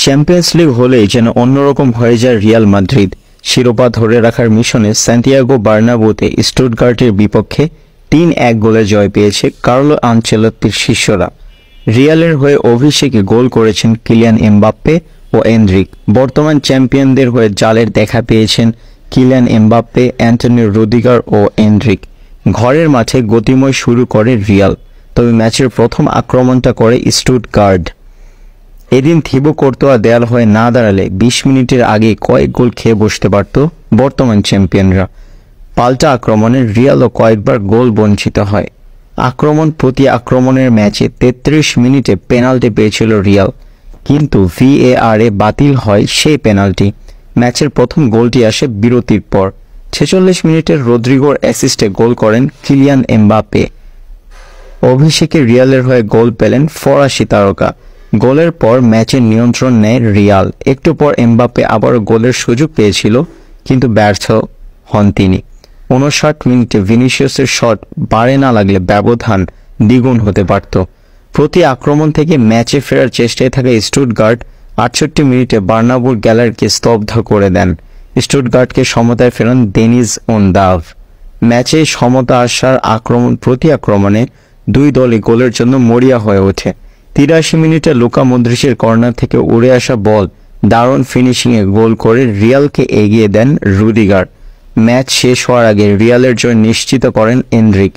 Champions league হলেই যেন অন্যরকম হয়ে যায় রিয়াল মাদ্রিদ। শিরোপা ধরে রাখার মিশনে সান্তিয়াগো বার্নাব্যুতে স্টুটগার্টের বিপক্ষে ৩-১ গোলে জয় পেয়েছে কার্লো আনচেলত্তির শিষ্যরা। রিয়ালের হয়ে অভিষেকে গোল করেছেন কিলিয়ান এমবাপ্পে ও এনরিক। বর্তমান চ্যাম্পিয়নদের হয়ে জালের দেখা পেয়েছেন কিলিয়ান এমবাপ্পে, অ্যান্টনি রুদিগার ও এনরিক। ঘরের মাঠে গতিময় শুরু করে রিয়াল, তবে ম্যাচের প্রথম আক্রমণটা করে স্টুটগার্ট। এদিন থিবো কোর্তোয়া দেয়াল হয়ে না দাঁড়ালে ২০ মিনিটের আগে কয়েক গোল খেয়ে বসতে পারত বর্তমান চ্যাম্পিয়নরা। পাল্টা আক্রমণে রিয়ালও কয়েকবার গোল বঞ্চিত হয়। আক্রমণ প্রতি আক্রমণের ম্যাচে ৩৩ মিনিটে পেনাল্টি পেয়েছিল রিয়াল, কিন্তু ভিএআরে বাতিল হয় সেই পেনাল্টি। ম্যাচের প্রথম গোলটি আসে বিরতির পর। ৪৬ মিনিটের রদ্রিগোর অ্যাসিস্টে গোল করেন কিলিয়ান এমবাপ্পে। অভিষেকে রিয়ালের হয়ে গোল পেলেন ফরাসি তারকা। গোলের পর ম্যাচের নিয়ন্ত্রণ নেয় রিয়াল। একটু পর এমবাপ্পে আবারও গোলের সুযোগ পেয়েছিল, কিন্তু ব্যর্থ হন তিনি। ৫৯ মিনিটে ভিনিসিয়াসের শট বারে না লাগলে ব্যবধান দ্বিগুণ হতে পারত। প্রতি আক্রমণ থেকে ম্যাচে ফেরার চেষ্টায় থাকা স্টুটগার্ট ৬৮ মিনিটে বার্নাব্যুর গ্যালারিকে স্তব্ধ করে দেন। স্টুটগার্টকে সমতায় ফেরান দেনিজ ওনদাভ। ম্যাচে সমতা আসার প্রতি আক্রমণে দুই দলই গোলের জন্য মরিয়া হয়ে ওঠে। ৮৩ মিনিটে লুকা মদ্রিচের কর্নার থেকে উড়ে আসা বল দারুণ ফিনিশিংয়ে গোল করে রিয়ালকে এগিয়ে দেন রুদিগার। ম্যাচ শেষ হওয়ার আগে রিয়ালের জয় নিশ্চিত করেন এনরিক।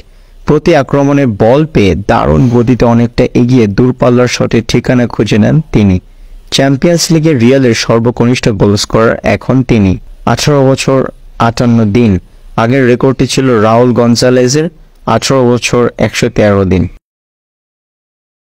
প্রতি আক্রমণে বল পেয়ে দারুণ গতিতে অনেকটা এগিয়ে দূরপাল্লার শটের ঠিকানা খুঁজে নেন তিনি। চ্যাম্পিয়ন্স লিগে রিয়ালের সর্বকনিষ্ঠ গোল স্কোরার এখন তিনি। ১৮ বছর ৫৮ দিন। আগের রেকর্ডটি ছিল রাউল গনজালেজের ১৮ বছর ১১৩ দিন।